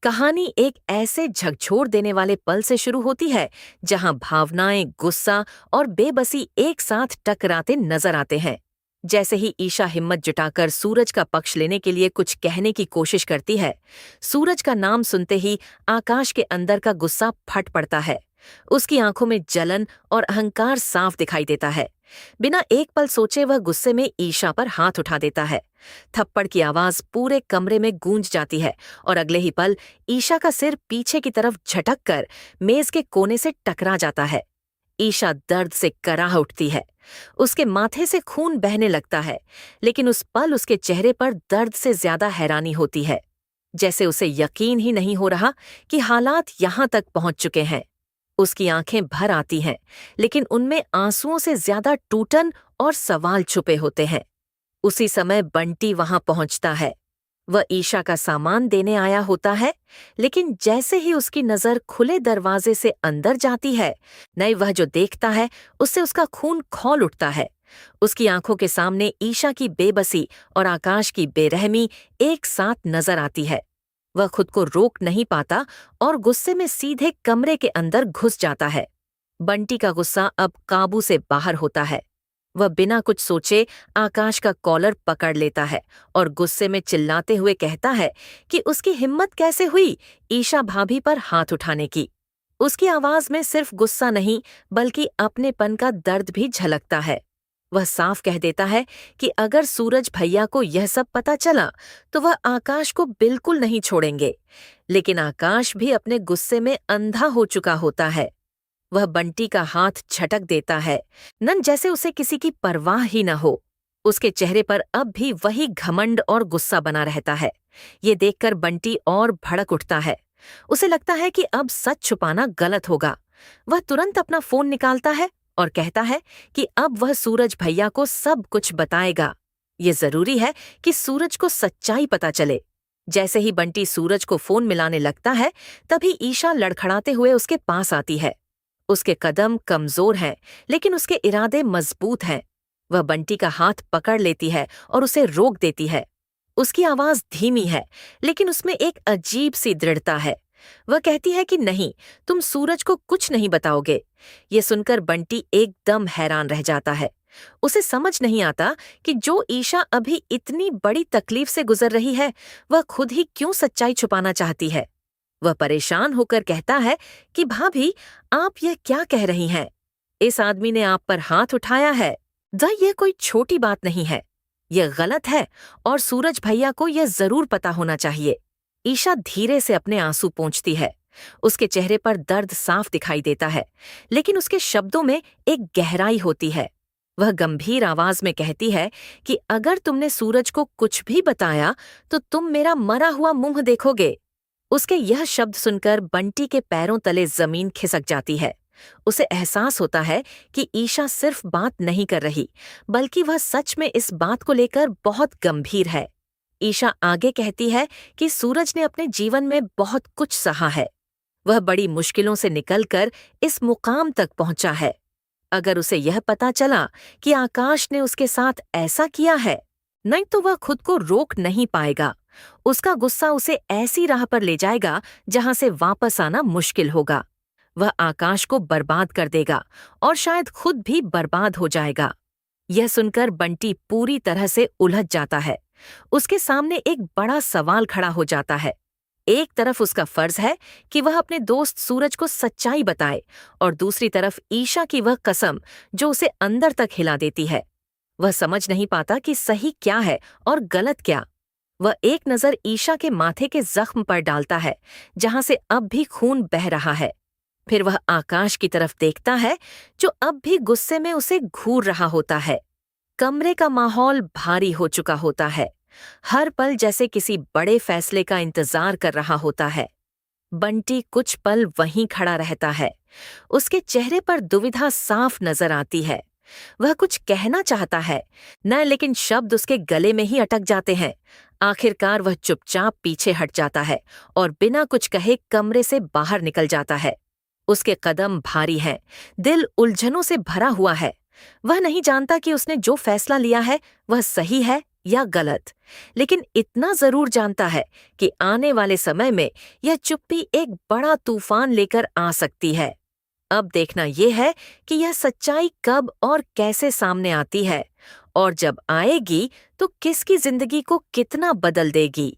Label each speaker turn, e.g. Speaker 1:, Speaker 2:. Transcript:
Speaker 1: कहानी एक ऐसे झकझोर देने वाले पल से शुरू होती है जहां भावनाएं, गुस्सा और बेबसी एक साथ टकराते नजर आते हैं। जैसे ही ईशा हिम्मत जुटाकर सूरज का पक्ष लेने के लिए कुछ कहने की कोशिश करती है, सूरज का नाम सुनते ही आकाश के अंदर का गुस्सा फट पड़ता है। उसकी आंखों में जलन और अहंकार साफ दिखाई देता है। बिना एक पल सोचे वह गुस्से में ईशा पर हाथ उठा देता है। थप्पड़ की आवाज पूरे कमरे में गूंज जाती है और अगले ही पल ईशा का सिर पीछे की तरफ झटक कर मेज के कोने से टकरा जाता है। ईशा दर्द से कराह उठती है। उसके माथे से खून बहने लगता है, लेकिन उस पल उसके चेहरे पर दर्द से ज्यादा हैरानी होती है। जैसे उसे यकीन ही नहीं हो रहा कि हालात यहां तक पहुंच चुके हैं। उसकी आंखें भर आती हैं, लेकिन उनमें आंसुओं से ज्यादा टूटन और सवाल छुपे होते हैं। उसी समय बंटी वहां पहुंचता है। वह ईशा का सामान देने आया होता है, लेकिन जैसे ही उसकी नजर खुले दरवाजे से अंदर जाती है, नई वह जो देखता है उससे उसका खून खौल उठता है। उसकी आंखों के सामने ईशा की बेबसी और आकाश की बेरहमी एक साथ नजर आती है। वह खुद को रोक नहीं पाता और गुस्से में सीधे कमरे के अंदर घुस जाता है। बंटी का गुस्सा अब काबू से बाहर होता है। वह बिना कुछ सोचे आकाश का कॉलर पकड़ लेता है और गुस्से में चिल्लाते हुए कहता है कि उसकी हिम्मत कैसे हुई ईशा भाभी पर हाथ उठाने की। उसकी आवाज में सिर्फ गुस्सा नहीं, बल्कि अपनेपन का दर्द भी झलकता है। वह साफ कह देता है कि अगर सूरज भैया को यह सब पता चला तो वह आकाश को बिल्कुल नहीं छोड़ेंगे। लेकिन आकाश भी अपने गुस्से में अंधा हो चुका होता है। वह बंटी का हाथ झटक देता है, नन जैसे उसे किसी की परवाह ही न हो। उसके चेहरे पर अब भी वही घमंड और गुस्सा बना रहता है। ये देखकर बंटी और भड़क उठता है। उसे लगता है कि अब सच छुपाना गलत होगा। वह तुरंत अपना फोन निकालता है और कहता है कि अब वह सूरज भैया को सब कुछ बताएगा। ये जरूरी है कि सूरज को सच्चाई पता चले। जैसे ही बंटी सूरज को फोन मिलाने लगता है, तभी ईशा लड़खड़ाते हुए उसके पास आती है। उसके कदम कमजोर हैं, लेकिन उसके इरादे मजबूत हैं। वह बंटी का हाथ पकड़ लेती है और उसे रोक देती है। उसकी आवाज धीमी है, लेकिन उसमें एक अजीब सी दृढ़ता है। वह कहती है कि नहीं, तुम सूरज को कुछ नहीं बताओगे। ये सुनकर बंटी एकदम हैरान रह जाता है। उसे समझ नहीं आता कि जो ईशा अभी इतनी बड़ी तकलीफ से गुजर रही है, वह खुद ही क्यों सच्चाई छुपाना चाहती है। वह परेशान होकर कहता है कि भाभी, आप यह क्या कह रही हैं? इस आदमी ने आप पर हाथ उठाया है। यह कोई छोटी बात नहीं है। यह गलत है और सूरज भैया को यह जरूर पता होना चाहिए। ईशा धीरे से अपने आंसू पोंछती है। उसके चेहरे पर दर्द साफ दिखाई देता है, लेकिन उसके शब्दों में एक गहराई होती है। वह गंभीर आवाज में कहती है कि अगर तुमने सूरज को कुछ भी बताया तो तुम मेरा मरा हुआ मुंह देखोगे। उसके यह शब्द सुनकर बंटी के पैरों तले जमीन खिसक जाती है। उसे एहसास होता है कि ईशा सिर्फ बात नहीं कर रही, बल्कि वह सच में इस बात को लेकर बहुत गंभीर है। ईशा आगे कहती है कि सूरज ने अपने जीवन में बहुत कुछ सहा है। वह बड़ी मुश्किलों से निकलकर इस मुकाम तक पहुंचा है। अगर उसे यह पता चला कि आकाश ने उसके साथ ऐसा किया है, नहीं तो वह खुद को रोक नहीं पाएगा। उसका गुस्सा उसे ऐसी राह पर ले जाएगा जहां से वापस आना मुश्किल होगा। वह आकाश को बर्बाद कर देगा और शायद खुद भी बर्बाद हो जाएगा। यह सुनकर बंटी पूरी तरह से उलझ जाता है। उसके सामने एक बड़ा सवाल खड़ा हो जाता है। एक तरफ उसका फर्ज है कि वह अपने दोस्त सूरज को सच्चाई बताए, और दूसरी तरफ ईशा की वह कसम जो उसे अंदर तक हिला देती है। वह समझ नहीं पाता कि सही क्या है और गलत क्या। वह एक नजर ईशा के माथे के जख्म पर डालता है, जहां से अब भी खून बह रहा है। फिर वह आकाश की तरफ देखता है, जो अब भी गुस्से में उसे घूर रहा होता है। कमरे का माहौल भारी हो चुका होता है। हर पल जैसे किसी बड़े फैसले का इंतजार कर रहा होता है। बंटी कुछ पल वहीं खड़ा रहता है। उसके चेहरे पर दुविधा साफ नजर आती है। वह कुछ कहना चाहता है न, लेकिन शब्द उसके गले में ही अटक जाते हैं। आखिरकार वह चुपचाप पीछे हट जाता है और बिना कुछ कहे कमरे से बाहर निकल जाता है। उसके कदम भारी हैं, दिल उलझनों से भरा हुआ है। वह नहीं जानता कि उसने जो फैसला लिया है वह सही है या गलत, लेकिन इतना जरूर जानता है कि आने वाले समय में यह चुप्पी एक बड़ा तूफान लेकर आ सकती है। अब देखना यह है कि यह सच्चाई कब और कैसे सामने आती है, और जब आएगी तो किसकी जिंदगी को कितना बदल देगी।